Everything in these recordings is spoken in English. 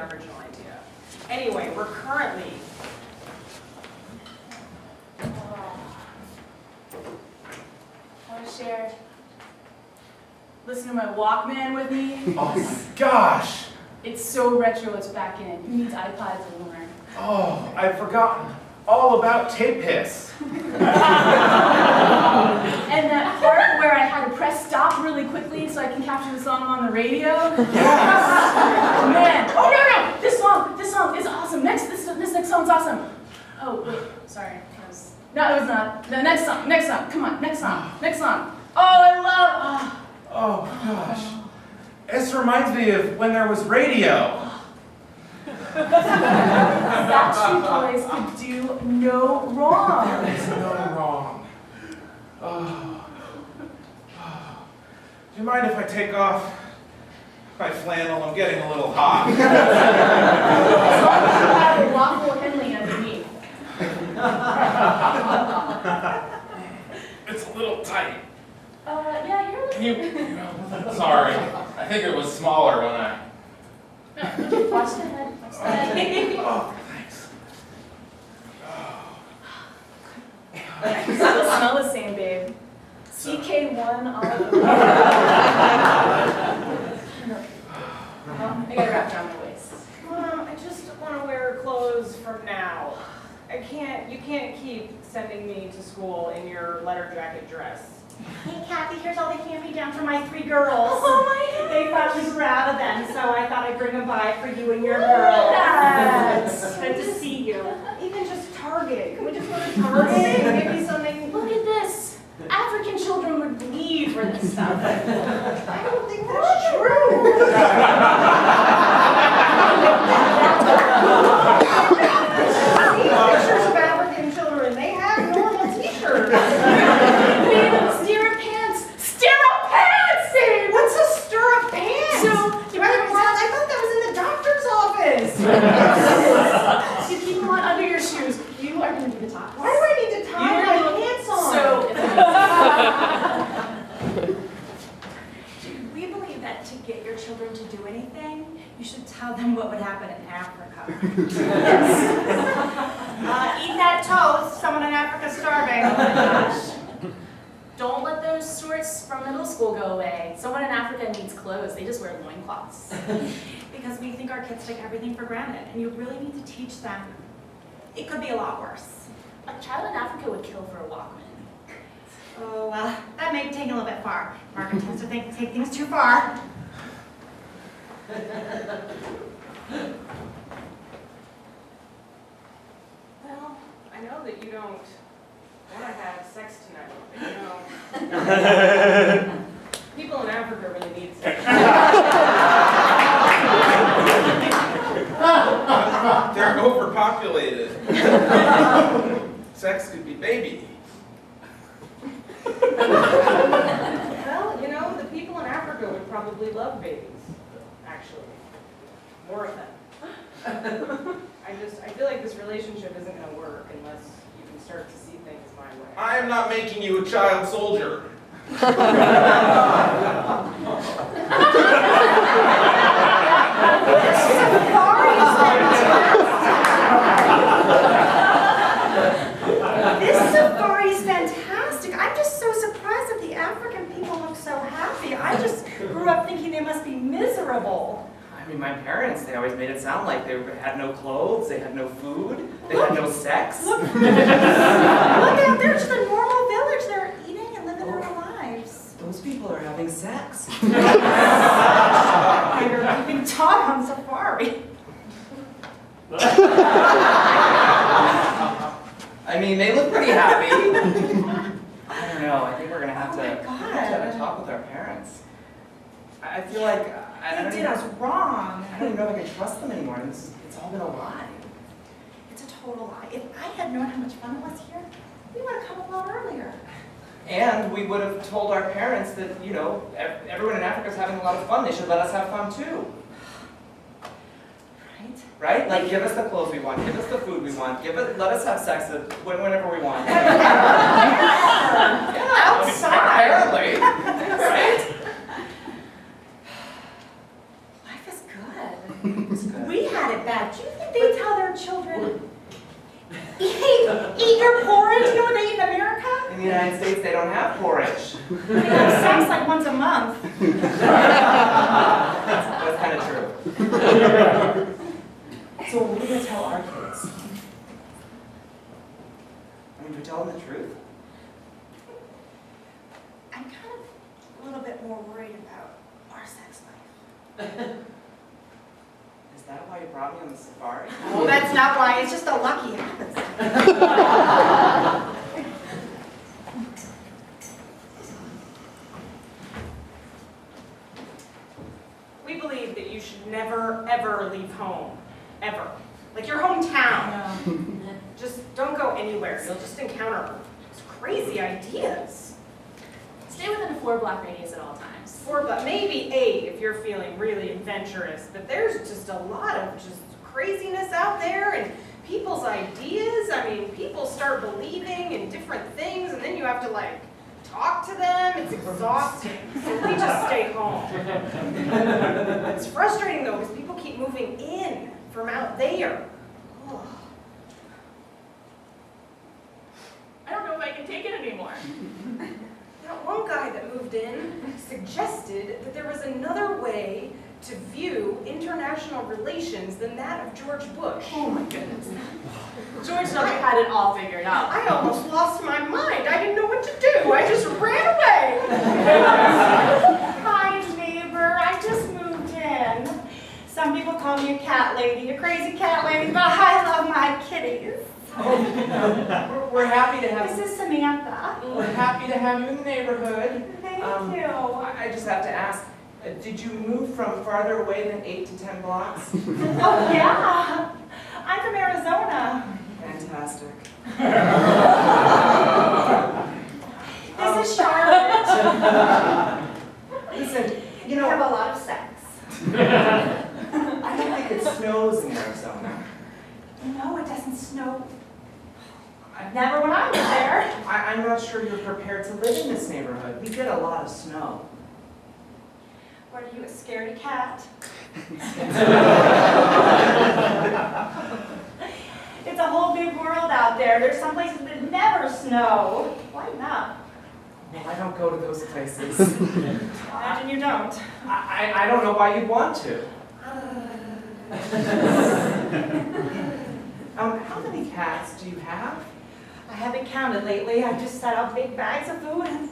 original idea. Anyway, we're currently... Want to share? Listen to my Walkman with me. Oh my gosh! It's so retro, it's back in. Who needs iPods anymore? Oh, I've forgotten all about tape hiss. And that part where I had to press stop really quickly so I can capture the song on the radio. Yes! Man, oh no, this song is awesome. This next song's awesome. Oh wait, sorry. No, it was not. The next song. Come on, next song. Oh, I love. Oh gosh. This reminds me of when there was radio. Backstreet Boys could do no wrong. There is no wrong. Oh. Do you mind if I take off my flannel? I'm getting a little hot. As long as you have a waffle Henley underneath. It's a little tight. Yeah, you're Can you sorry. I think it was smaller when I... Watch the head. Watch the head. Oh, thanks. I can still smell the same, babe. CK1 all over. I gotta wrap around my waist. Mom, I just want to wear clothes from now. You can't keep sending me to school in your letter jacket dress. Hey, Kathy, here's all the hand-me-down for my 3 girls. Oh my They finally grew out of them, so I thought I'd bring them by for you and your girls. Yes. Good to see you. Even just Target. Can we just go to Target? Maybe something. Look at this. African children would bleed for this stuff. I don't think that's true. See pictures of African children. They have normal t-shirts. What's a stirrup pants? So, I thought that was in the doctor's office. you keep them on under your shoes. You are going to be the top. Why do I need to tie my pants on? We believe that to get your children to do anything, you should tell them what would happen in Africa. Eat that toast. Someone in Africa's starving. Oh my gosh. Don't let those shorts from middle school go away. Someone in Africa needs clothes. They just wear loincloths. Because we think our kids take everything for granted, and you really need to teach them. It could be a lot worse. A child in Africa would kill for a Walkman. Oh, well, that may be taking a little bit far. Margaret tends to take things too far. Well, I know that you don't want to have sex tonight, but people in Africa really need sex. They're overpopulated. Sex could be baby. Well, the people in Africa would probably love babies, actually. More of them. I feel like this relationship isn't going to work unless you can start to see things my way. I am not making you a child soldier. This safari is fantastic. I'm just so surprised that the African people look so happy. I just grew up thinking they must be miserable. I mean, my parents, they always made it sound like they had no clothes, they had no food, they had no sex. Look out, they're just a normal village. They're eating and living their lives. Those people are having sex. You're being taught on safari. I mean, they look pretty happy. I don't know, I think we're gonna have to, have a talk with our parents. I feel like, I They don't did even, us wrong. I don't even know if I can trust them anymore. It's all been a lie. It's a total lie. If I had known how much fun it was here, we would have come a lot earlier. And we would have told our parents that, everyone in Africa is having a lot of fun. They should let us have fun too. Right? Right? Like, give us the clothes we want, give us the food we want, let us have sex whenever we want. Outside. Apparently. Right? Life is good. It's good. We have it bad. Do you think they tell their children, eat your porridge? You know what they eat in America? In the United States, they don't have porridge. They have sex like once a month. That's kind of true. So what are we going to tell our kids? I mean, do we tell them the truth? I'm kind of a little bit more worried about our sex life. Is that why you brought me on the safari? Oh, that's not why. It's just a lucky happens. We believe that you should never, ever leave home. Ever. Like your hometown. Just don't go anywhere. You'll just encounter these crazy ideas. Stay within a 4-block radius at all times. Maybe 8 if you're feeling really adventurous, but there's just a lot of just craziness out there and people's ideas. I mean, people start believing in different things and then you have to like talk to them. It's exhausting. So we just stay home. It's frustrating though because people keep moving in from out there. Ugh. I don't know if I can take it anymore. That one guy that moved in suggested that there was another way to view international relations than that of George Bush. Oh my goodness. George W. had it all figured out. I almost lost my mind. I didn't know what to do. I just ran away. Hi, neighbor. I just moved in. Some people call me a cat lady, a crazy cat lady, but I love my kitties. We're happy to have This is Samantha. We're happy to have you in the neighborhood. Thank you. I just have to ask, did you move from farther away than 8 to 10 blocks? Oh, yeah. I'm from Arizona. Fantastic. This is Charlotte. Listen, you We have know, a lot of sex. I don't think it snows in Arizona. No, it doesn't snow. Never when I was there. I'm not sure you're prepared to live in this neighborhood. We get a lot of snow. What are you, a scaredy cat? It's a whole big world out there. There's some places that never snow. Why not? Well, I don't go to those places. Imagine you don't. I don't know why you'd want to. How many cats do you have? I haven't counted lately. I've just set out big bags of food and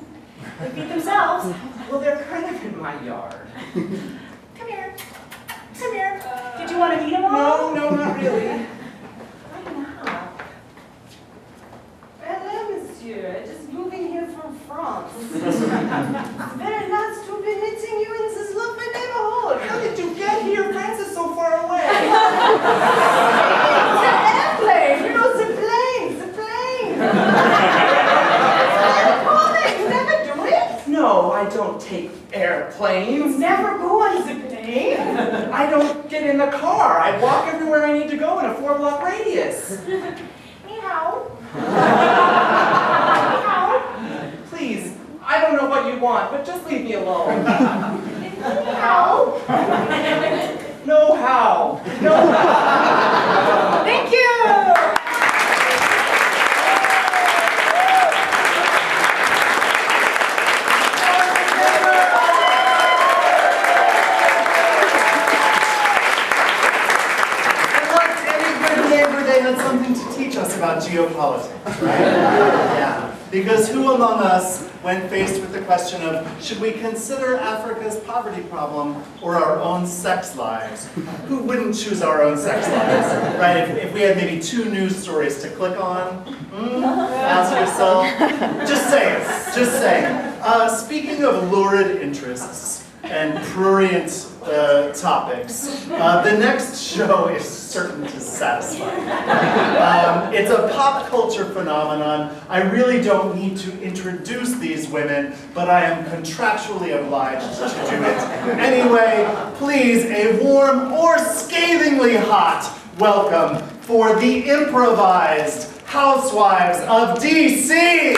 they feed themselves. Well, they're kind of in my yard. Come here. Come here. Did you want to meet them all? No, not really. Why not? Hello, monsieur. Just moving here from France. It's very nice to be meeting you in this lovely neighborhood. How did you get here? France is so far away. It's an airplane. You know, the plane. You never do it? No, I don't take airplanes. Never go on the plane. I don't get in the car. I walk everywhere I need to go in a 4-block radius. Meow. Please, I don't know what you want, but just leave me alone. Meow. No how. No how. Thank you. Like any good neighbor, they had something to teach us about geopolitics, right? Yeah. Because who among us, when faced with the question of, should we consider Africa's poverty problem or our own sex lives, who wouldn't choose our own sex lives, right? If we had maybe 2 news stories to click on, ask yourself, just saying. Speaking of lurid interests and prurient topics, the next show is certain to satisfy. It's a pop culture phenomenon. I really don't need to introduce these women, but I am contractually obliged to do it. Anyway, please, a warm or scathingly hot welcome for the improvised Housewives of DC!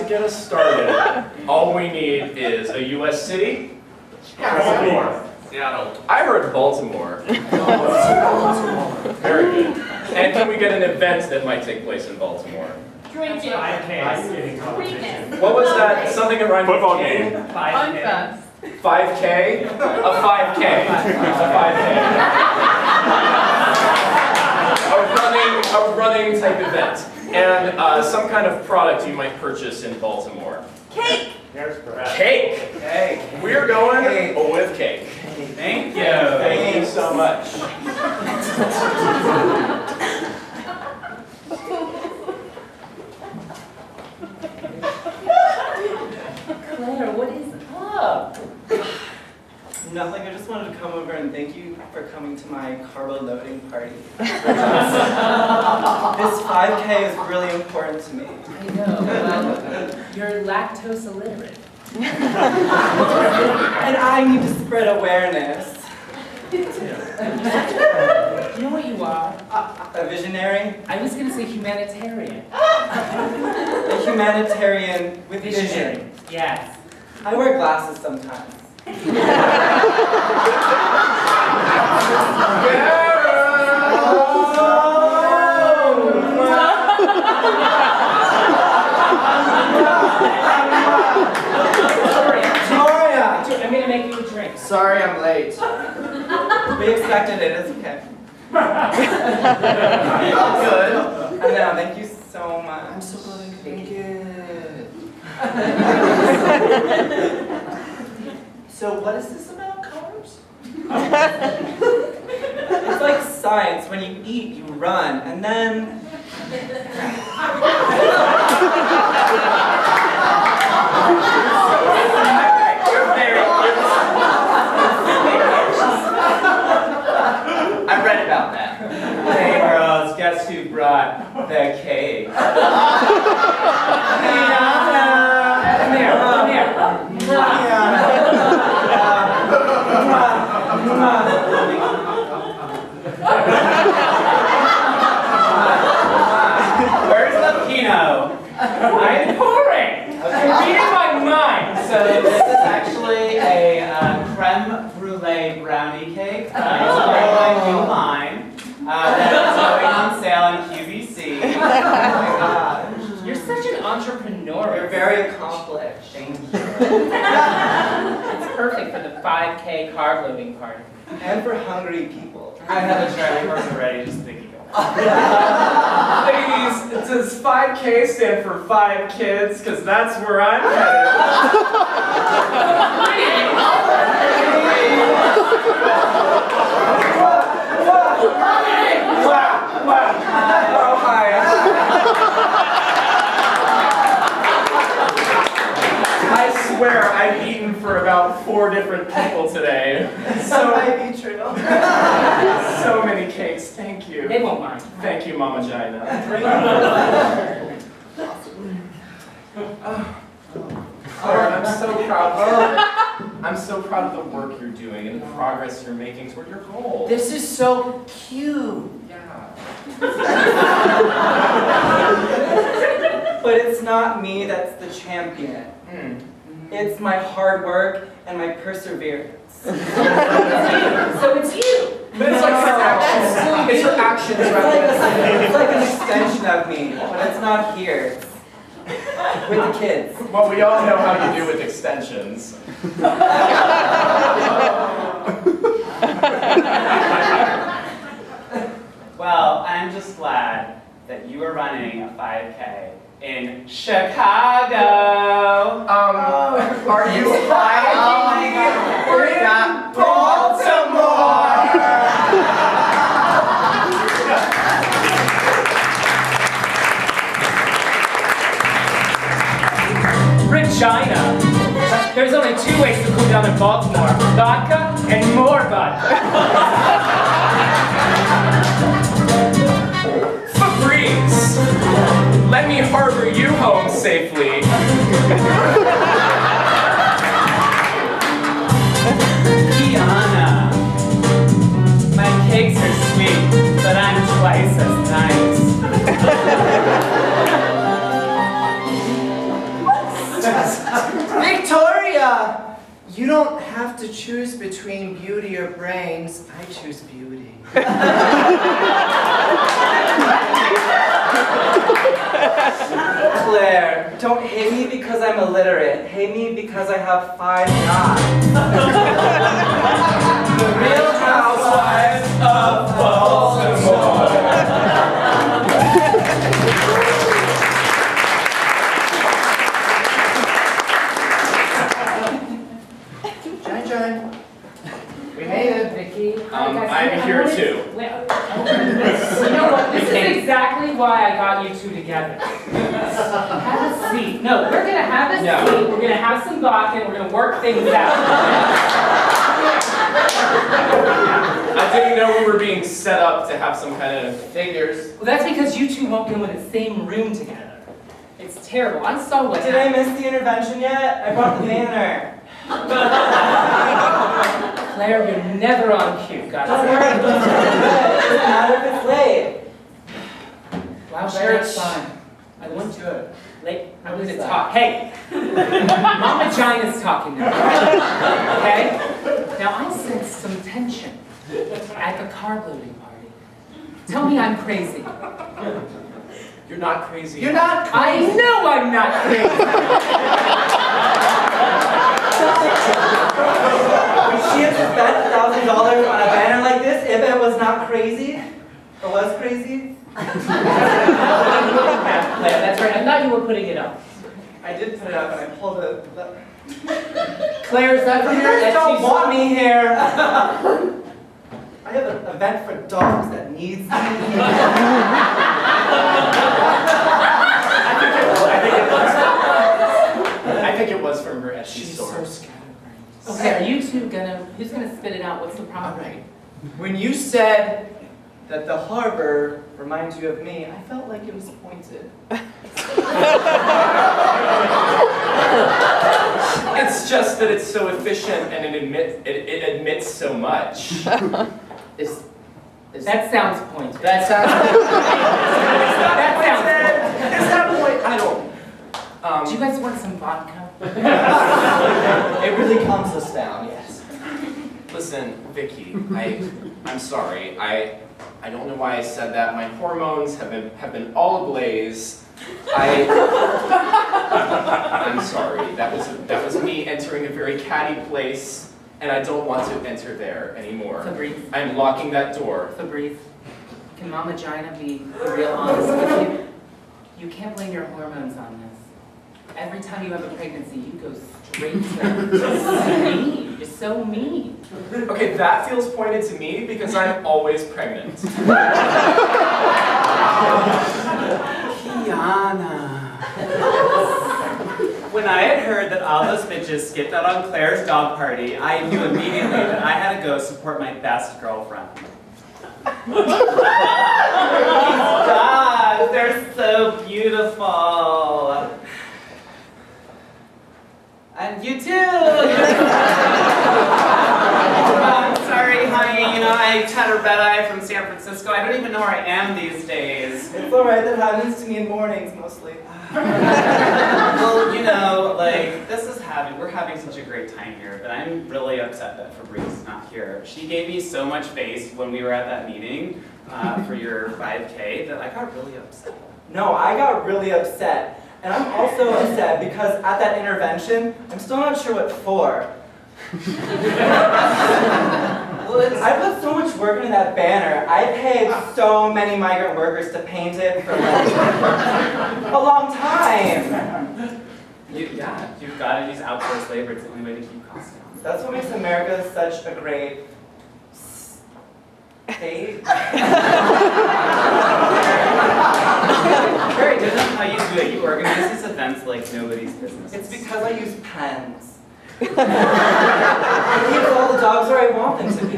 get us started, all we need is a U.S. city. Baltimore. Seattle. I heard Baltimore. Very good. And can we get an event that might take place in Baltimore? Drinking. 5K. What was that? Something that rhymed with Football K? game. 5K. 5K? A 5K. A 5K. A running type event. And some kind of product you might purchase in Baltimore. Cake! Cake! Hey. We're going Cake. with cake. Thank you. Thank you so much. Claire, what is up? Nothing, I just wanted to come over and thank you for coming to my carbo loading party. This 5K is really important to me. I know, well, you're lactose illiterate. And I need to spread awareness. You know what you are? A visionary? I was gonna say humanitarian. A humanitarian with vision. Yes. I wear glasses sometimes. I'm gonna make you a drink. Sorry I'm late. We expected it, it's okay. Good. I know, thank you so much. I'm so glad I could make it. So what is this about carbs? It's like science. When you eat, you run, and then... I read about that. Hey girls, guess who brought the cake? Come here, come here. Where's the Pinot? I'm pouring! You're reading my mind! So this is actually a creme brulee brownie cake. It's made by New Line. That's going on sale in QVC. Oh my gosh. You're such an entrepreneur. You're very accomplished. Thank you. It's perfect for the 5K carb loading party. And for hungry people. I have a Charlie horse already, just thinking of Ladies, does 5K stand for 5 kids? Because that's where I'm headed. Oh, hi. I swear I've eaten for about 4 different people today. That might be true. So many cakes, thank you. They won't mind. Thank you, Mama Gina. Claire, I'm so proud of the work you're doing and the progress you're making toward your goal. This is so cute. Yeah. But it's not me that's the champion. It's my hard work and my perseverance. So it's you. But it's like her actions. It's her actions rather than... It's like an extension of me, but it's not here. It's with the kids. Well, we all know how you do with extensions. Well, I'm just glad that you are running a 5K in Chicago. Are you hiding? We're not Baltimore. Regina. There's only 2 ways to cool down in Baltimore: vodka and more vodka. Febreze, let me harbor you home safely. Kiana, my cakes are sweet, but I'm twice as nice. Victoria! You don't have to choose between beauty or brains. I choose beauty. Claire, don't hate me because I'm illiterate. Hate me because I have 5 knots. The Real Housewives of Baltimore. Jai. We made it, Vicky. Hi, guys. I'm here too. You know what? This is exactly why I got you two together. Have a seat. No, we're gonna have a seat. We're gonna have some vodka and we're gonna work things out. I didn't know we were being set up to have some kind of figures. Well, that's because you two won't go in the same room together. It's terrible. I'm sorry what Did I miss the intervention yet? I brought the banner. Claire, you're never on cue. Don't worry, it doesn't matter if it's late. Wow, Claire, it's bitch. fine. I want to late. I What want is to that? talk. Hey, Mama Gina's talking now. Okay? Now I sense some tension at the carb loading party. Tell me I'm crazy. You're not crazy. You're not I know I'm not crazy. Would she have spent $1,000 on a banner like this if it was not crazy? Or was crazy? Claire, that's right. I thought you were putting it up. I did put it up and I pulled it. Claire, is that from You your guys don't Etsy want store? me here. I have an event for dogs that needs me. I think it was from her Etsy She's store. so scatterbrained. Okay, are you two gonna, who's gonna spit it out? What's the problem? Alright. When you said that the harbor reminds you of me, I felt like it was pointed. It's just that it's so efficient and it admits so much. That sounds pointed. That sounds That sounds pointed. Is that point? I don't. Do you guys want some vodka? It really calms us down, yes. Listen, Vicky, I'm sorry. I don't know why I said that. My hormones have been all ablaze. I'm sorry. That was me entering a very catty place, and I don't want to enter there anymore. Fabrice, I'm locking that door. Fabrice, can Mama Gina be real honest with you? You can't blame your hormones on this. Every time you have a pregnancy, you go straight to them. You're so mean. You're so mean. Okay, that feels pointed to me because I'm always pregnant. Kiana. When I had heard that all those bitches skipped out on Claire's dog party, I knew immediately that I had to go support my best girlfriend. These dogs, they're so beautiful. And you too! I'm sorry, honey, you know, I had a red eye from San Francisco. I don't even know where I am these days. It's alright, that happens to me in mornings mostly. Well, you know, like, we're having such a great time here, but I'm really upset that Fabrice is not here. She gave me so much face when we were at that meeting for your 5K that I got really upset. No, I got really upset. And I'm also upset because at that intervention, I'm still not sure what for. I put so much work into that banner. I paid so many migrant workers to paint it for like a long time. You've got to use outsourced labor. It's the only way to keep costs down. That's what makes America such a great state. Very good at how you do it. You organize these events like nobody's business. It's because I use pens. I keep all the dogs where I want them to be.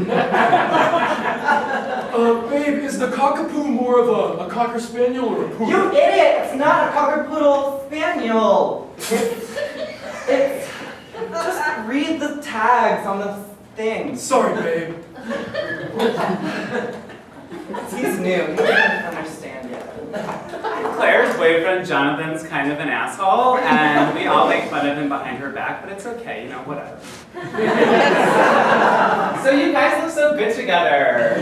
Babe, is the cockapoo more of a cocker spaniel or a poodle? You idiot! It's not a cockerpoodle spaniel. It's just read the tags on the thing. Sorry, babe. He's new. He doesn't understand yet. Claire's boyfriend, Jonathan's kind of an asshole, and we all make fun of him behind her back, but it's okay, you know, whatever. So you guys look so good together.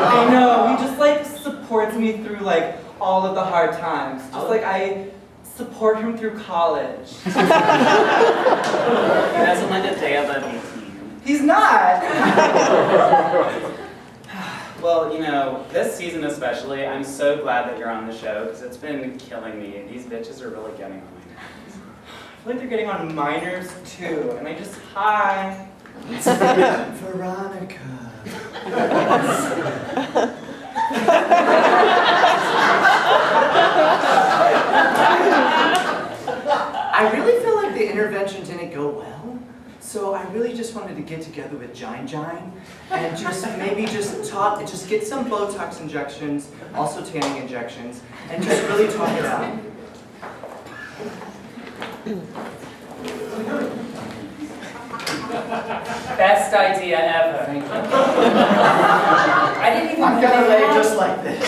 I know, he just like supports me through like all of the hard times. Just like I support him through college. He doesn't like a day above 18. He's not! Well, you know, this season especially, I'm so glad that you're on the show, because it's been killing me. These bitches are really getting on my nerves. I feel like they're getting on my nerves too, and I just, hi. Veronica. I really feel like the intervention didn't go well, so I really just wanted to get together with Jine and just maybe just get some Botox injections, also tanning injections, and just really talk it out. Best idea ever. Thank you. I didn't even I'm gonna lay just like this.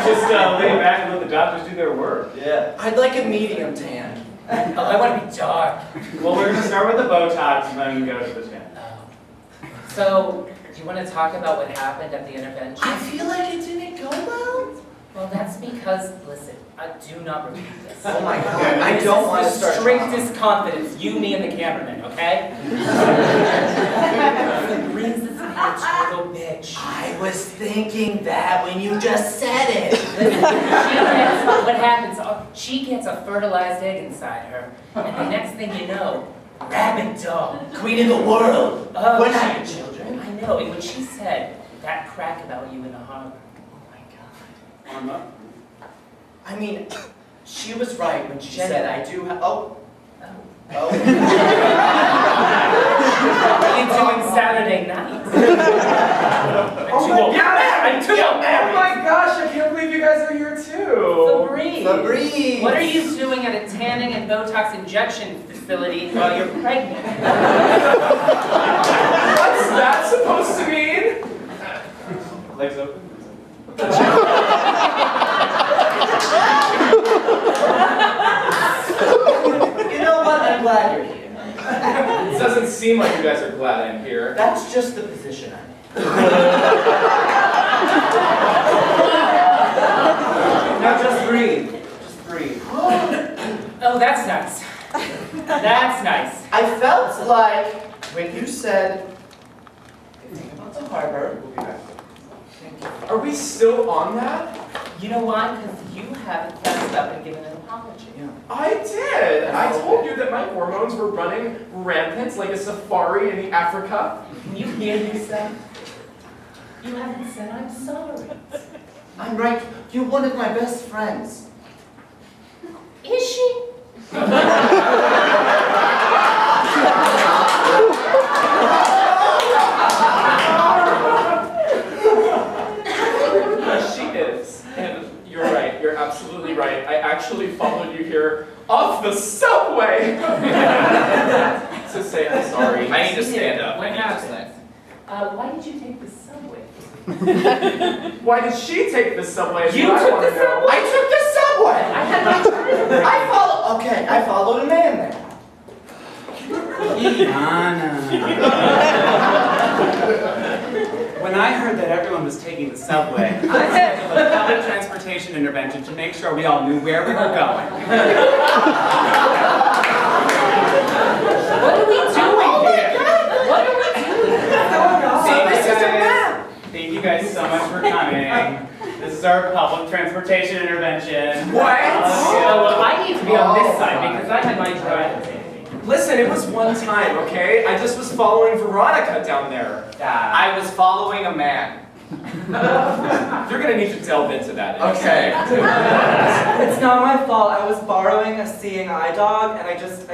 Just lay back and let the doctors do their work. Yeah. I'd like a medium tan. Oh, I want to be dark. Well, we're going to start with the Botox and then go to the tan. So, do you want to talk about what happened at the intervention? I feel like it didn't go well. Well, that's because, listen, I do not repeat this. Oh my God, I don't want to start. Strictest confidence, you, me, and the cameraman, okay? It brings this little bitch. I was thinking that when you just said it. Listen, what happens, she gets a fertilized egg inside her, and the next thing you know, rabid dog. Queen of the world. Oh, We're not your children. I know, and when she said that crack about you in the harbor, Arm up. I mean, she was right when she said I do have. Oh. what are you doing Saturday night? Oh Oh my gosh, I can't believe you guys are here too. Febreze. What are you doing at a tanning and Botox injection facility while you're pregnant? What's that supposed to mean? Legs open. You know what? I'm glad you're here. It doesn't seem like you guys are glad I'm here. That's just the position I'm in. Now just breathe. Just breathe. Oh, that's nice. That's nice. I felt like when you said, think about the harbor. We'll be back. Are we still on that? You know why? Because you haven't fessed up and given an apology. Yeah. I did. I told you that my hormones were running rampant like a safari in Africa. Can you hear yourself? You haven't said I'm sorry. I'm right. You're one of my best friends. Is she? She is. And you're right. You're absolutely right. I actually followed you here off the subway. To say I'm sorry. I need to stand up. What happened? Why did you take the subway? Why did she take the subway? You took the subway? I took the subway. I had my time. I followed a man there. When I heard that everyone was taking the subway, I scheduled a public transportation intervention to make sure we all knew where we were going. What are we doing here? What are we doing? Thank you guys so much for coming. This is our public transportation intervention. What? Well, I need to be on this side because I had my driver's license. Listen, it was one time, okay? I just was following Veronica down there. I was following a man. You're gonna need to delve into that. Okay. It's not my fault. I was borrowing a seeing eye dog, and I couldn't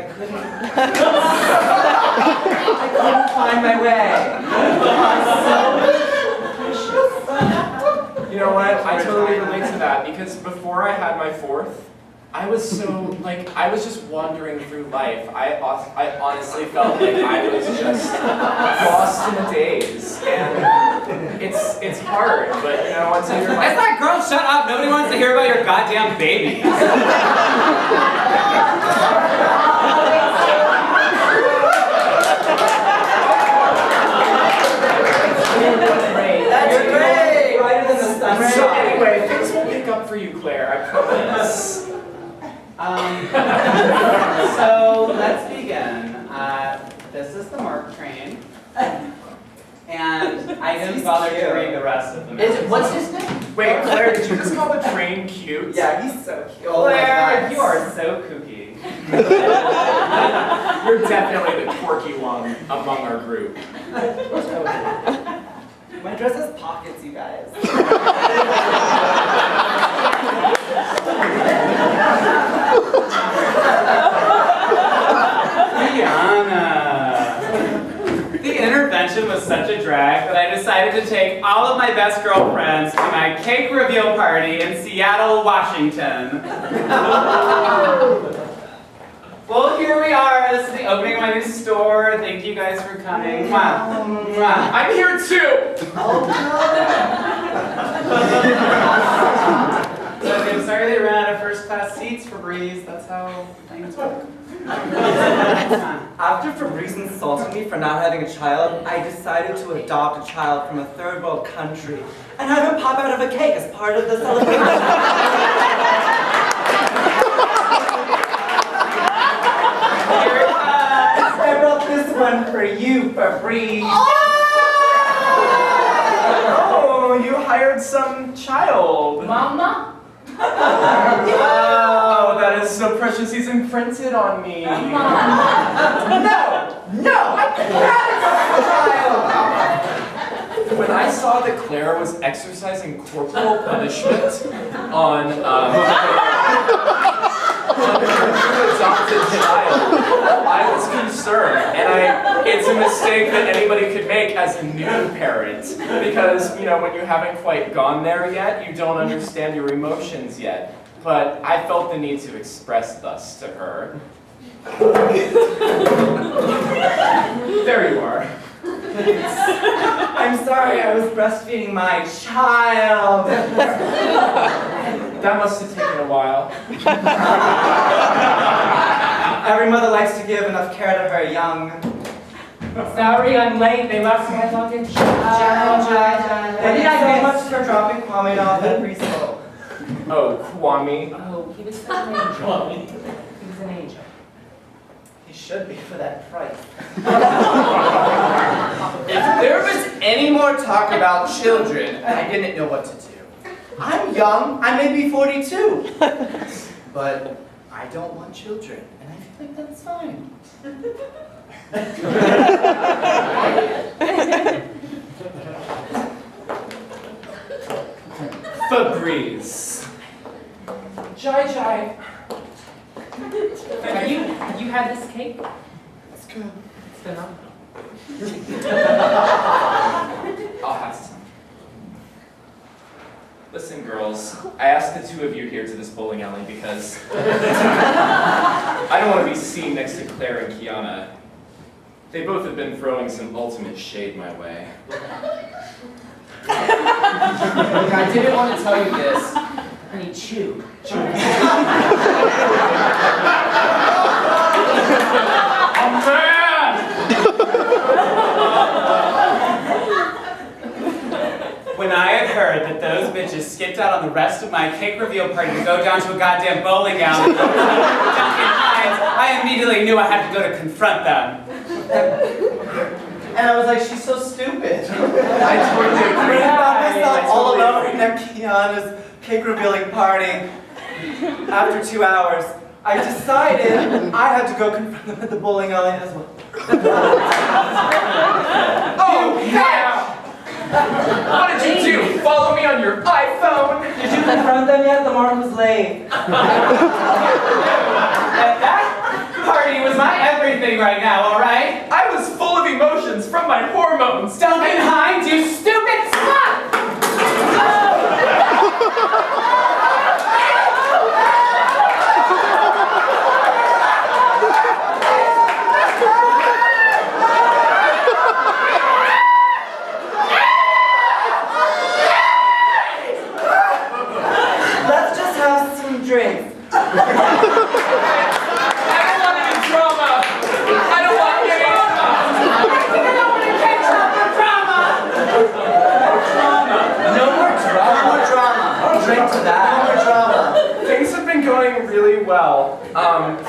find my way. You know what? I totally relate to that because before I had my fourth, I was so, I was just wandering through life. I honestly felt like I was just lost in a daze. And it's hard, but until you're It's like, girl, shut up. Nobody wants to hear about your goddamn babies. That's great! Brighter than the sun. So anyway, things will pick up for you, Claire, I promise. So let's begin. This is the mark train. And I didn't bother to read the rest of them. What's his name? Wait, Claire, did you just call the train cute? Yeah, he's so cute. Claire, you are so kooky. You're definitely the quirky one among our group. My dress has pockets, you guys. Kiana. The intervention was such a drag that I decided to take all of my best girlfriends to my cake reveal party in Seattle, Washington. Well, here we are. This is the opening of my new store. Thank you guys for coming. Wow. I'm here too! I'm sorry they ran out of first-class seats for Breeze. That's how things work. After Fabrice insulted me for not having a child, I decided to adopt a child from a third world country and have him pop out of a cake as part of the celebration. Here it comes. I brought this one for you, Fabrice. Oh, you hired some child. Mama? Oh, that is so precious. He's imprinted on me. No, I can't. When I saw that Claire was exercising corporal punishment on her adopted child, I was concerned. And it's a mistake that anybody could make as a new parent. Because, when you haven't quite gone there yet, you don't understand your emotions yet. But I felt the need to express thus to her. There you are. I'm sorry, I was breastfeeding my child. That must have taken a while. Every mother likes to give enough care to her young. Sorry, I'm late. They lost my fucking child. Thank you so much for dropping Kwame off at preschool. Oh, Kwame. Oh, he was such an angel. He was an angel. He should be for that price. If there was any more talk about children, I didn't know what to do. I'm young, I may be 42, but I don't want children, and I feel like that's fine. Fabrice. Jai. Have you had this cake? It's good. It's phenomenal. I'll have some. Listen, girls, I asked the two of you here to this bowling alley because I don't want to be seen next to Claire and Kiana. They both have been throwing some ultimate shade my way. Look, I didn't want to tell you this. Honey, chew. Oh, man! When I had heard that those bitches skipped out on the rest of my cake reveal party to go down to a goddamn bowling alley, Duncan Hines, I immediately knew I had to go to confront them. And I was like, she's so stupid. I totally agree. I found myself all alone at Kiana's cake revealing party. After 2 hours, I decided I had to go confront them at the bowling alley as well. Oh, yeah! What did you do? Follow me on your iPhone? Did you confront them yet? The mark was late. That party was my everything right now, all right? I was full of emotions from my hormones. Duncan Hines, you stupid slut! drink to that. No more drama. Things have been going really well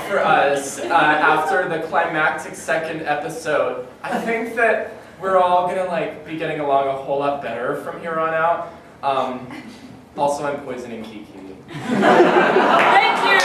for us after the climactic second episode. I think that we're all gonna be getting along a whole lot better from here on out. Also, I'm poisoning Kiki. Thank you!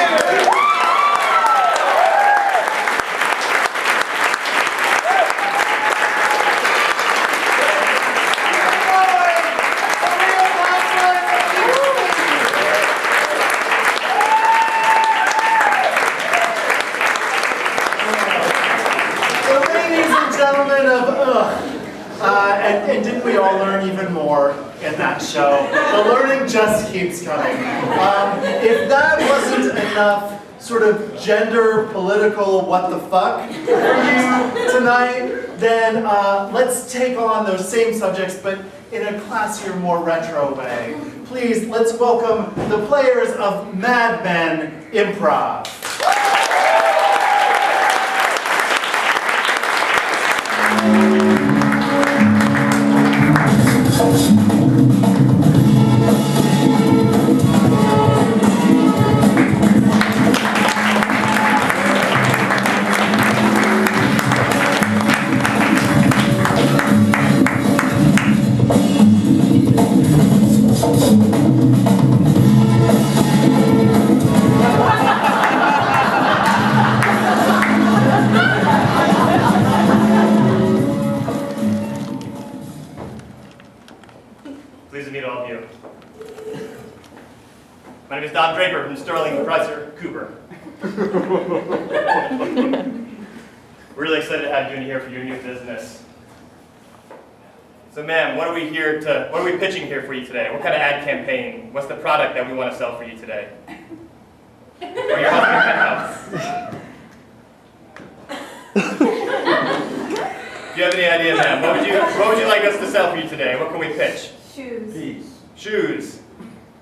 Gentlemen of Ugh. And didn't we all learn even more in that show? The learning just keeps coming. If that wasn't enough sort of gender political what the fuck for you tonight, then let's take on those same subjects but in a classier, more retro way. Please, let's welcome the players of Mad Men Improv. Pleased to meet all of you. My name is Don Draper from Sterling Chrysler Cooper. We're really excited to have you in here for your new business. So ma'am, what are we pitching here for you today? What kind of ad campaign? What's the product that we want to sell for you today? Or your husband's penthouse? Do you have any idea, ma'am? What would you like us to sell for you today? What can we pitch? Shoes. Peace. Shoes.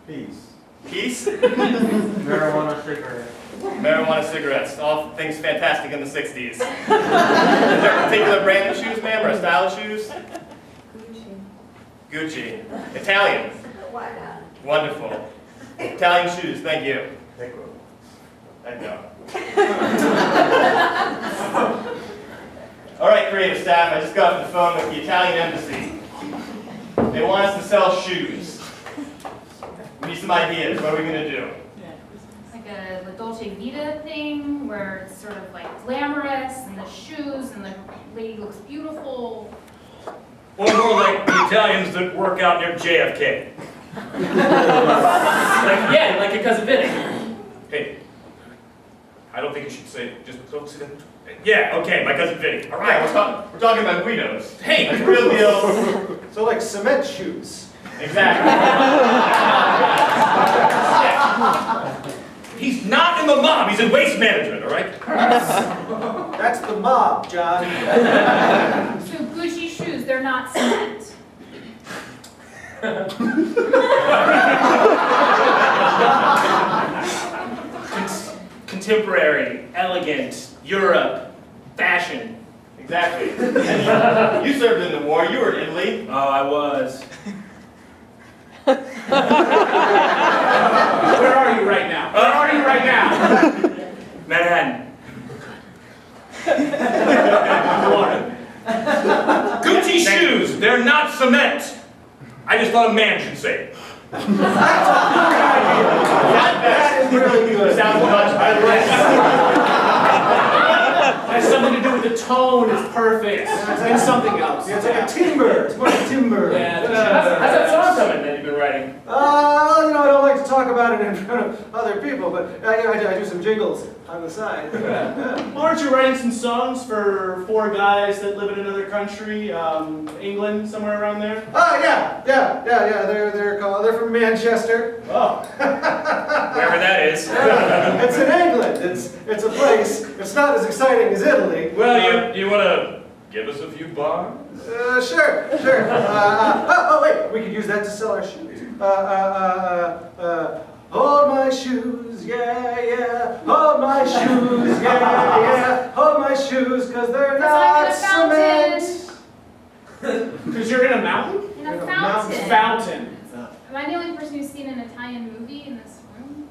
Peace. Peace? Marijuana cigarettes. Marijuana cigarettes. All things fantastic in the 60s. Is there a particular brand of shoes, ma'am, or a style of shoes? Gucci. Italian. Why not? Wonderful. Italian shoes, thank you. Thank you. All right, creative staff, I just got off the phone with the Italian embassy. They want us to sell shoes. We need some ideas. What are we going to do? Like a La Dolce Vita thing where it's sort of glamorous and the shoes and the lady looks beautiful. Or more like the Italians that work out near JFK. like your cousin Vinny. Hey, I don't think you should say just don't say that. Yeah, okay, my cousin Vinny. All right, We're talking about Guidos. Hey, Like real deal. So like cement shoes. Exactly. he's not in the mob. He's in waste management. All right. That's the mob, John. So Gucci shoes, they're not cement. Contemporary, elegant, Europe, fashion. Exactly. And you served in the war. You were in Italy. Oh, I was. Where are you right now? Where are you right now? Manhattan. Gucci shoes, they're not cement. I just thought a man should say it. That is really good. Sounds much better. Has something to do with the tone, it's perfect. And something else. Yeah, it's like a timber. It's more like timber. Yeah, how's that song coming that you've been writing? I don't like to talk about it in front of other people, but I do some jingles on the side. Well, aren't you writing some songs for 4 guys that live in another country, England, somewhere around there? Oh yeah. They're from Manchester. Oh, wherever that is. It's in England. It's a place. It's not as exciting as Italy. Well, you want to give us a few bars? Sure. Wait, we could use that to sell our shoes. Hold my shoes, yeah. Hold my shoes, yeah. Hold my shoes, 'cause they're not cement. Because you're in a mountain? In a fountain. Fountain. Am I the only person who's seen an Italian movie in this room?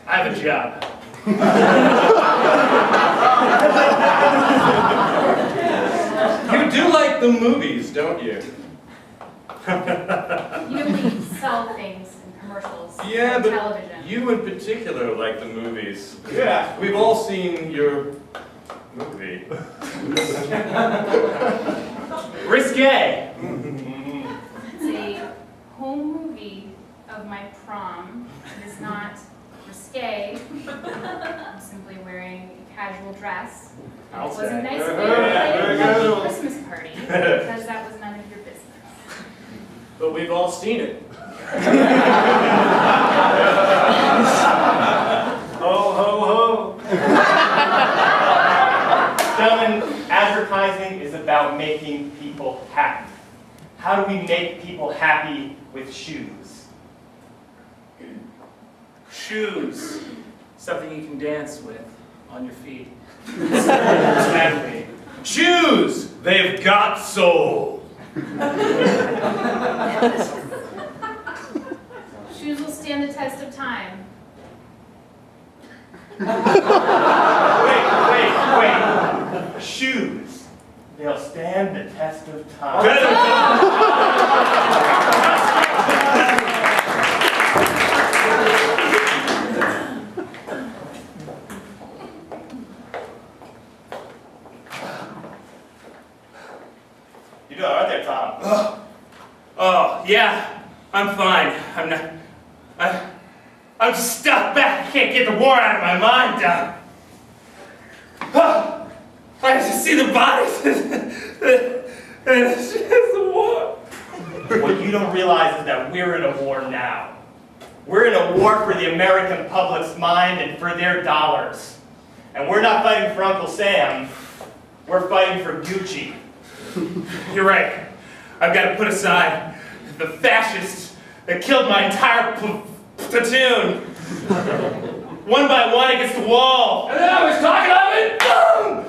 I have a job. You do like the movies, don't you? You don't sell things in commercials Yeah, on but television. you in particular like the movies. Yeah, we've all seen your movie. Risque. It's a home movie of my prom. It is not risque. I'm simply wearing a casual dress. It I'll wasn't say. nice of you to invite everybody to a Christmas party because that was none of your business. But we've all seen it. Ho, ho, ho. Gentlemen, advertising is about making people happy. How do we make people happy with shoes? Shoes. Something you can dance with on your feet. Exactly. Shoes! They've got soul. Shoes will stand the test of time. Wait. Shoes. They'll stand the test of time. You doing all right there, Tom? Oh, yeah, I'm fine. I'm just stuck back. I can't get the war out of my mind. I just see the bodies. And it's just the war. What you don't realize is that we're in a war now. We're in a war for the American public's mind and for their dollars. And we're not fighting for Uncle Sam. We're fighting for Gucci. You're right. I've got to put aside the fascists that killed my entire platoon. One by one against the wall. And then I was talking of it. Boom!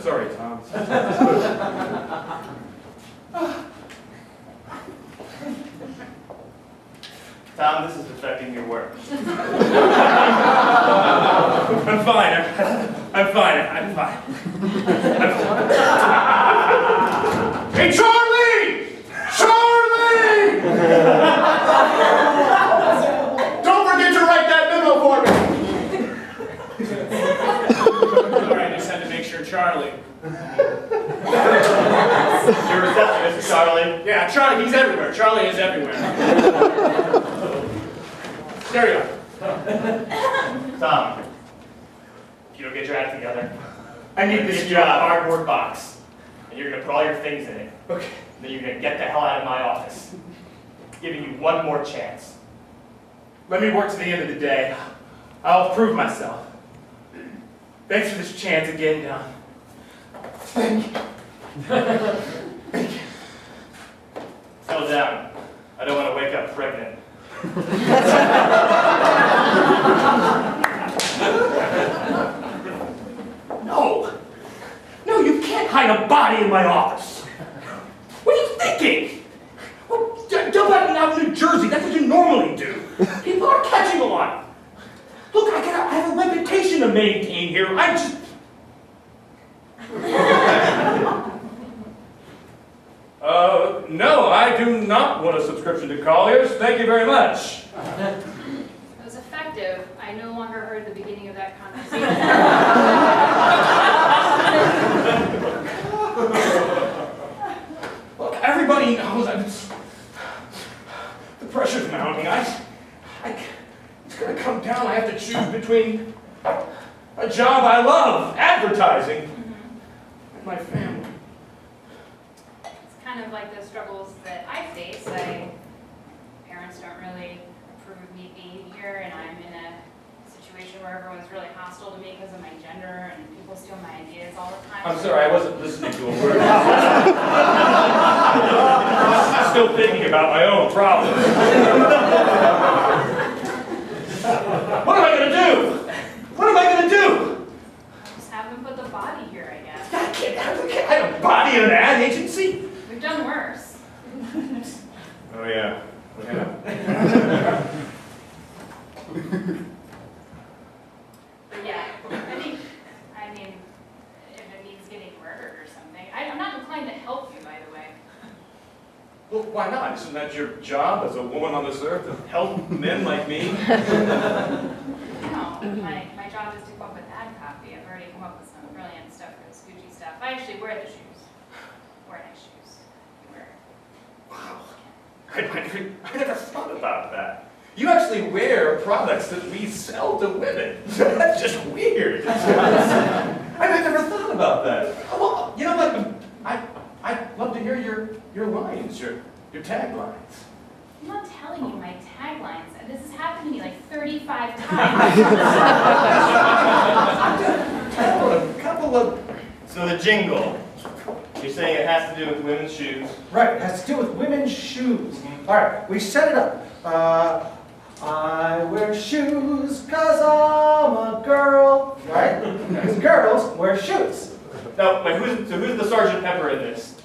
Sorry, Tom. Tom, this is affecting your work. I'm fine. I'm fine. Hey, Charlie! Charlie! Don't forget to write that memo for me. Sorry, I just had to make sure Charlie. Your receptionist, Charlie. Yeah, Charlie, he's everywhere. Charlie is everywhere. There you are. Tom, if you don't get your act together, I need I'm gonna this get you a job. cardboard box, and you're gonna put all your things in it. Okay. Then you're gonna get the hell out of my office. Giving you one more chance. Let me work to the end of the day. I'll prove myself. Thanks for this chance of getting done. Thank you. Settle down. I don't want to wake up pregnant. No, you can't hide a body in my office. What are you thinking? Well, jump out in New Jersey, that's what you normally do. People are catching on. Look, I have a reputation to maintain here. I'm just... No, I do not want a subscription to Collier's. Thank you very much. It was effective. I no longer heard the beginning of that conversation. Look, everybody knows the pressure's mounting. It's going to come down. I have to choose between a job I love, advertising, and my family. It's kind of like the struggles that I face. Parents don't really approve of me being here, and I'm in a situation where everyone's really hostile to me because of my gender, and people steal my ideas all the time. I'm sorry, I wasn't listening to a word. Still thinking about my own problems. What am I going to do? What am I going to do? Just have them put the body money in an ad agency. We've done worse. Oh yeah, we have. But yeah, I mean, if it means getting murdered or something, I'm not inclined to help you, by the way. Well, why not? Isn't that your job as a woman on this earth, to help men like me? No, my job is to come up with ad copy. I've already come up with some brilliant stuff for this Gucci stuff. I actually wear the shoes. Wear nice shoes. You wear. Wow. I never thought about that. You actually wear products that we sell to women. That's just weird. I never thought about that. Well, you know what? I'd love to hear your lines, your taglines. I'm not telling you my taglines. This has happened to me like 35 times. A couple of... So the jingle, you're saying it has to do with women's shoes. Right, it has to do with women's shoes. All right, we set it up. I wear shoes 'cause I'm a girl, right? Because girls wear shoes. Now, wait, who's the Sergeant Pepper in this?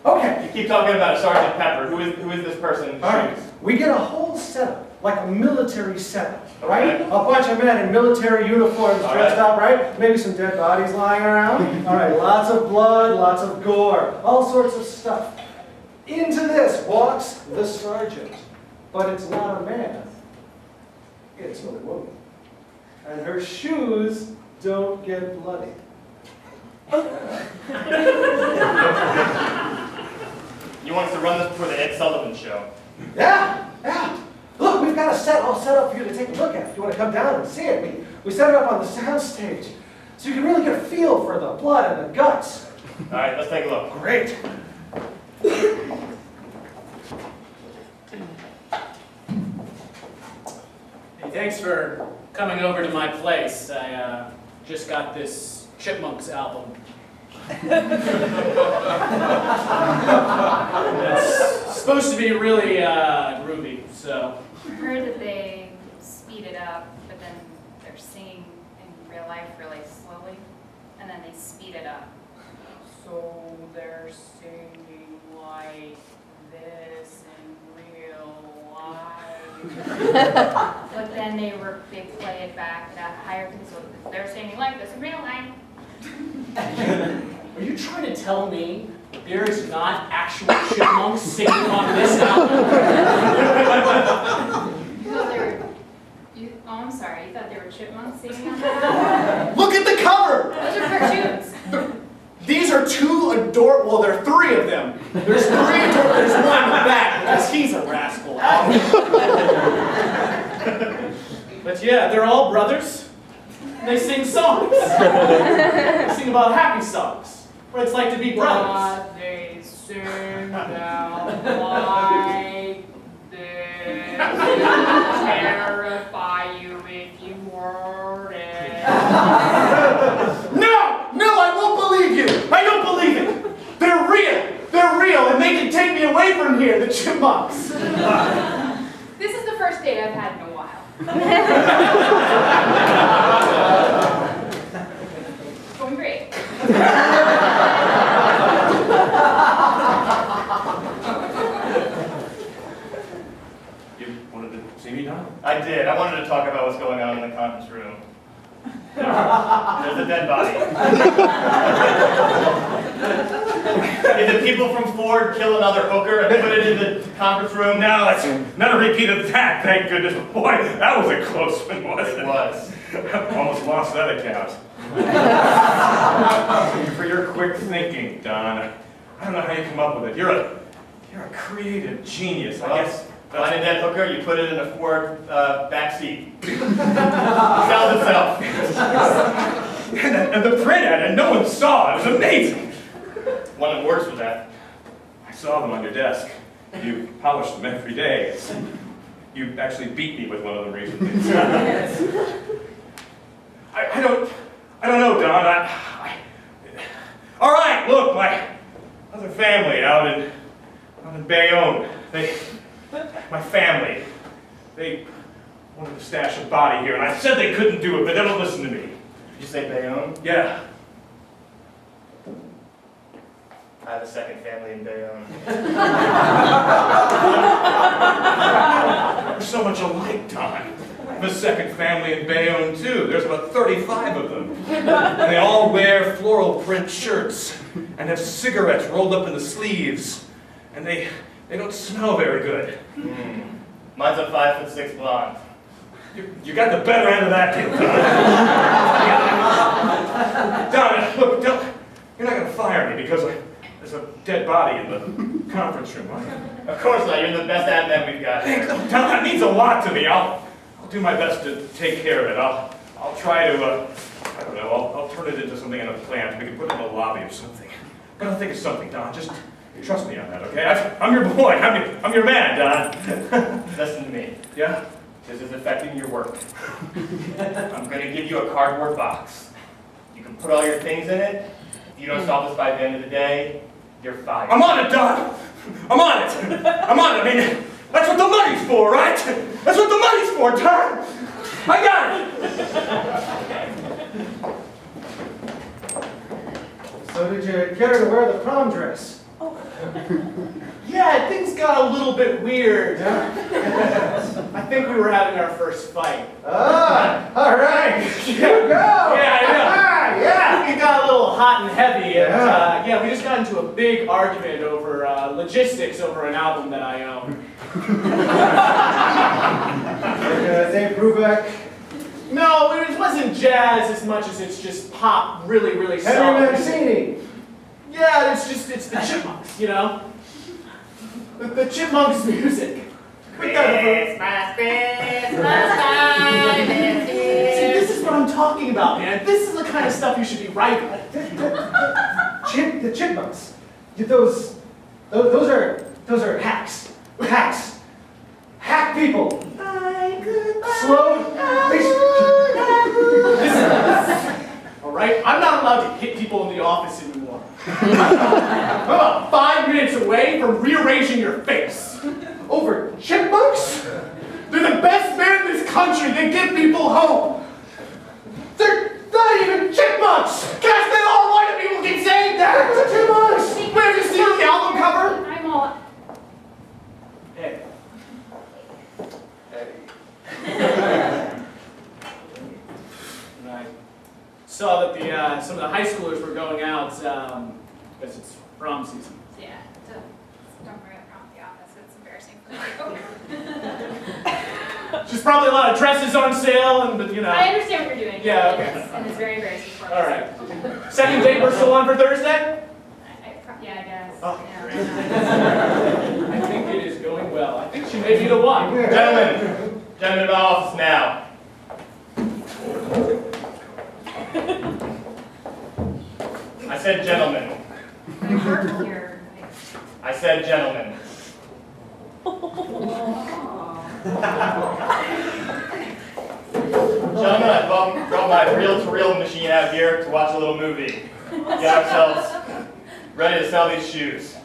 Okay. You keep talking about a Sergeant Pepper. Who is this person in All right, shoes? we get a whole setup, like a military setup, right? Okay. A bunch of men in military uniforms All dressed right. up, right? Maybe some dead bodies lying around. All right, lots of blood, lots of gore, all sorts of stuff. Into this walks the sergeant, but it's not a man. It's a woman. And her shoes don't get bloody. You want us to run this before the Ed Sullivan Show? Yeah. Look, we've got a set all set up for you to take a look at. If you want to come down and see it, we set it up on the sound stage, so you can really get a feel for the blood and the guts. All right, let's take a look. Great. Hey, thanks for coming over to my place. I just got this Chipmunks album. It's supposed to be really groovy, so. I heard that they speed it up, but then they're singing in real life really slowly, and then they speed it up. So they're singing like this in real life. But then they play it back at a higher pitch, so they're singing like this in real life. Are you trying to tell me there is not actual chipmunks singing on this album? Oh, I'm sorry. You thought there were chipmunks singing on that? Look at the cover! Those are cartoons. These are two adorable, well, there are three of them. There's three adorable, there's one in the back, because he's a rascal. But yeah, they're all brothers. They sing songs. They sing about happy songs, what it's like to be brothers. But they sing down like this. Terrify you if you heard it. No, I won't believe you. I don't believe it. They're real, and they can take me away from here, the chipmunks. This is the first date I've had in a while. It's going great. You wanted to see me, Don? I did. I wanted to talk about what's going on in the conference room. There's a dead body. Did the people from Ford kill another hooker and put it in the conference room? No, it's not a repeat of that, thank goodness. Boy, that was a close one, wasn't it? It was. Almost lost that account. For your quick thinking, Don. I don't know how you come up with it. You're a creative genius. I guess. Find a dead hooker, you put it in a Ford back seat. Sells itself. And the print ad, and no one saw it. It was amazing. One that works for that. I saw them on your desk. You polish them every day. You actually beat me with one of them recently. I don't know, Don. All right, look, my other family out in Bayonne. My family. They wanted to stash a body here, and I said they couldn't do it, but they don't listen to me. Did you say Bayonne? Yeah. I have a second family in Bayonne. We're so much alike, Don. I have a second family in Bayonne, too. There's about 35 of them. And they all wear floral print shirts and have cigarettes rolled up in the sleeves. And they don't smell very good. Mine's a 5'6" blonde. You got the better end of that deal, Don. Don, look, you're not going to fire me because there's a dead body in the conference room, are you? Of course not. You're the best admin we've got here. Don, that means a lot to me. I'll do my best to take care of it. I'll try to, I don't know, I'll turn it into something in a plant. We can put it in a lobby or something. I'm going to think of something, Don. Just trust me on that, okay? I'm your boy. I'm your man, Don. Listen to me. Yeah? This is affecting your work. I'm going to give you a cardboard box. You can put all your things in it. If you don't solve this by the end of the day, you're fired. I'm on it, Don! I'm on it! I'm on it! I mean, that's what the money's for, right? That's what the money's for, Don! I got it! So did you care to wear the prom dress? Yeah, things got a little bit weird. Yeah. I think we were having our first fight. Ah, all right. Here we go. Yeah, I know. Yeah. It got a little hot and heavy. And, Yeah. we just got into a big argument over logistics over an album that I own. Dave Brubeck. No, it wasn't jazz as much as it's just pop, really, really Henry solid. Mancini. Yeah, it's the Chipmunks, you know? The Chipmunks music. Christmas time is here. See, this is what I'm talking about, man. This is the kind of stuff you should be writing. The Chipmunks. Those are hacks. Hacks. Hack people. Slow. Listen, all right? I'm not allowed to hit people in the office anymore. I'm about 5 minutes away from rearranging your face. Over chipmunks? They're the best men in this country. They give people hope. They're not even chipmunks! Gosh, they all white people keep saying that. They're chipmunks! Wait, have you seen the album cover? I'm all. Hey. And I saw that some of the high schoolers were going out because it's prom season. Yeah, don't bring up prom at the office. It's embarrassing for you. There's probably a lot of dresses on sale, but you know. I understand what you're doing. Yeah, okay. And it's very embarrassing for me. All right. Second date, we're still on for Thursday? Yeah, I guess. Oh, Yeah. great. I think it is going well. I think she may be the one. Gentlemen in my office now. I said gentlemen. I work here. I said gentlemen. Gentlemen, I brought my reel-to-reel machine out here to watch a little movie. Get ourselves ready to sell these shoes.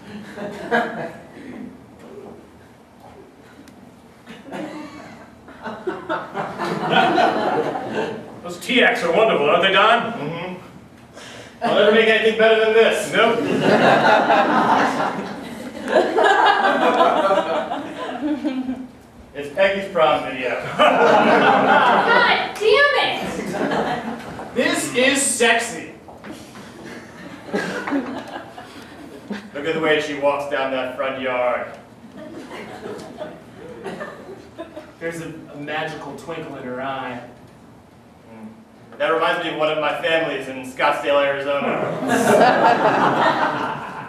Those TX are wonderful, aren't they, Don? Mm-hmm. I'll never make anything better than this. Nope. It's Peggy's prom video. God damn it! This is sexy. Look at the way she walks down that front yard. There's a magical twinkle in her eye. That reminds me of one of my families in Scottsdale, Arizona.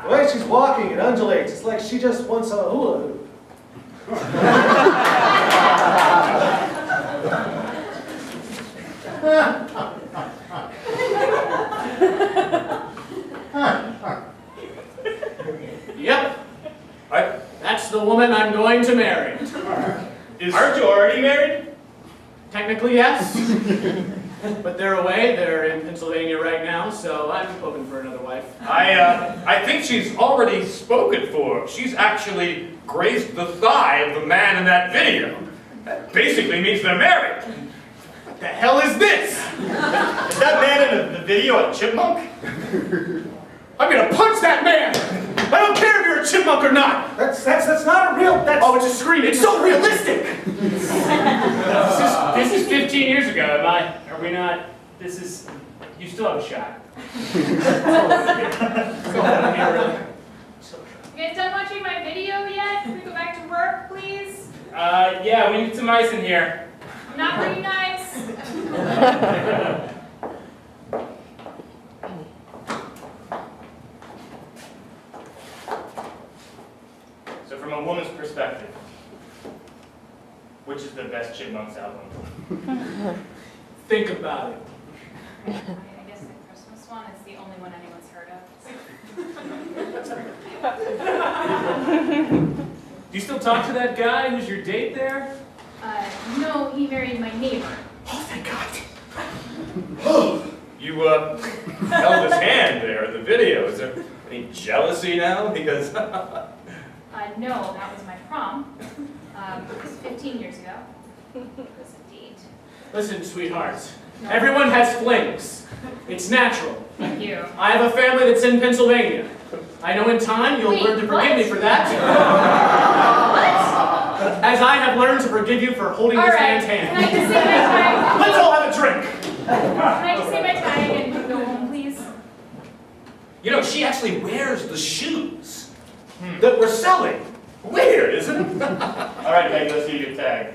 The way she's walking, it undulates. It's like she just wants a hula hoop. Yep. That's the woman I'm going to marry. Aren't you already married? Technically, yes. But they're away. They're in Pennsylvania right now, so I'm hoping for another wife. I think she's already spoken for. She's actually grazed the thigh of the man in that video. That basically means they're married. What the hell is this? Is that man in the video a chipmunk? I'm gonna punch that man! a chipmunk or not? That's not a real, that's... Oh, it's a scream. It's so realistic. This is 15 years ago, am I? Are we not? This is, you still have a shot. You guys done watching my video yet? Can we go back to work, please? Yeah, we need some ice in here. I'm not very nice. So from a woman's perspective, which is the best Chipmunks album? Think about it. I guess the Christmas one is the only one anyone's heard of. Do you still talk to that guy who's your date there? No, he married my neighbor. Oh, thank God. You held his hand there in the video. Is there any jealousy now? Because No, that was my prom. It was 15 years ago. It was a date. Listen, sweethearts. Everyone has flings. It's natural. Thank you. I have a family that's in Pennsylvania. I know in time you'll learn to forgive me for that. What? As I have learned to forgive you for holding this man's hand. Can I just say my time? Let's all have a drink. Can I just say my time and go home, please? You know, she actually wears the shoes that we're selling. weird, isn't it? All right, Meg, let's see your tag.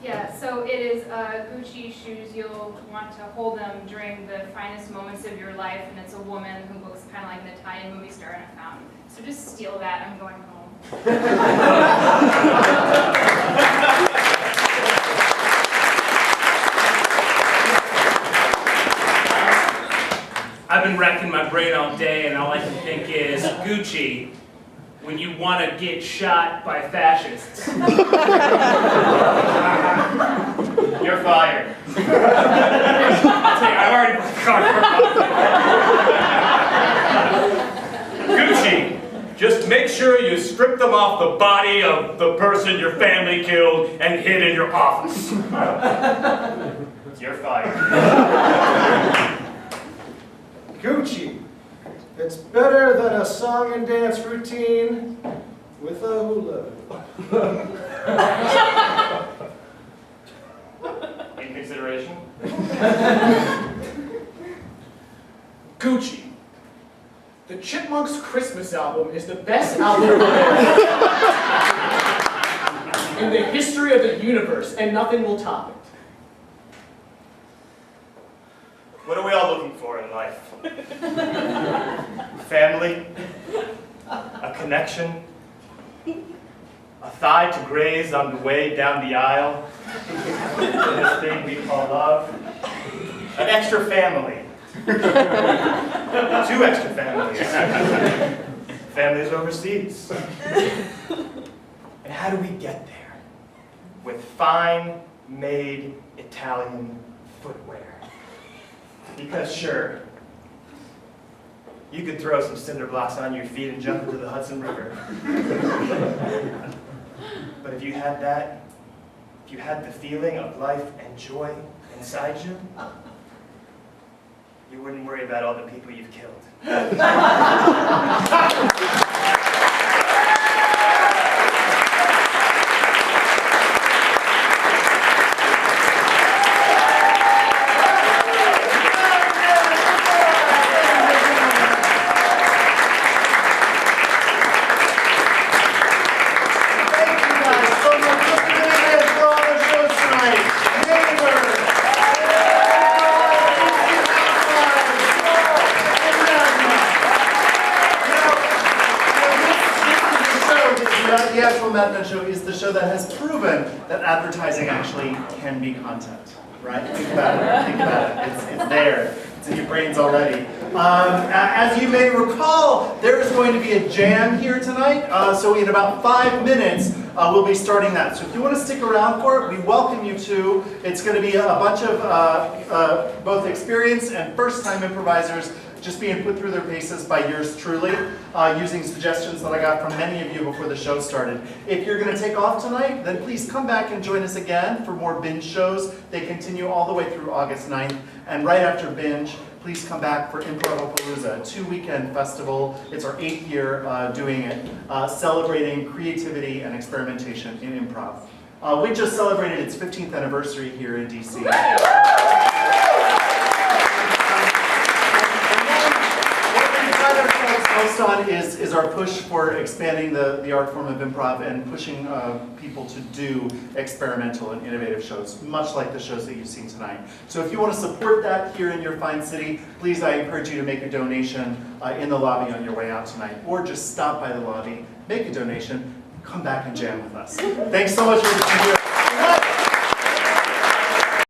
Yeah, so it is Gucci shoes. You'll want to hold them during the finest moments of your life, and it's a woman who looks kind of like an Italian movie star in a fountain. So just steal that. I'm going home. I've been racking my brain all day, and all I can think is Gucci when you want to get shot by fascists. You're fired. I'll tell you, I've already put the car. Gucci, just make sure you strip them off the body of the person your family killed and hid in your office. You're fired. Gucci. It's better than a song and dance routine with a hula. In consideration? Gucci. The Chipmunks Christmas album is the best album in the history of the universe, and nothing will top it. What are we all looking for in life? Family? A connection? A thigh to graze on the way down the aisle? This thing we call love? An extra family? 2 extra families? Families overseas? And how do we get there? With fine-made Italian footwear. Because sure, you could throw some cinder blocks on your feet and jump into the Hudson River. But if you had that, if you had the feeling of life and joy inside you, you wouldn't worry about all the people you've killed. The actual Mad Men show is the show that has proven that advertising actually can be content, right? Think about it. Think about it. It's there. It's in your brains already. As you may recall, there is going to be a jam here tonight. So in about 5 minutes, we'll be starting that. So if you want to stick around for it, we welcome you to. It's going to be a bunch of both experienced and first-time improvisers just being put through their paces by yours truly, using suggestions that I got from many of you before the show started. If you're going to take off tonight, then please come back and join us again for more Binge shows. They continue all the way through August 9th. And right after Binge, please come back for Improv-a-Palooza, a 2-weekend festival. It's our 8th year doing it, celebrating creativity and experimentation in improv. We just celebrated its 15th anniversary here in DC. Most on is our push for expanding the art form of improv and pushing people to do experimental and innovative shows, much like the shows that you've seen tonight. So if you want to support that here in your fine city, please, I encourage you to make a donation in the lobby on your way out tonight, or just stop by the lobby, make a donation, come back and jam with us. Thanks so much for being here.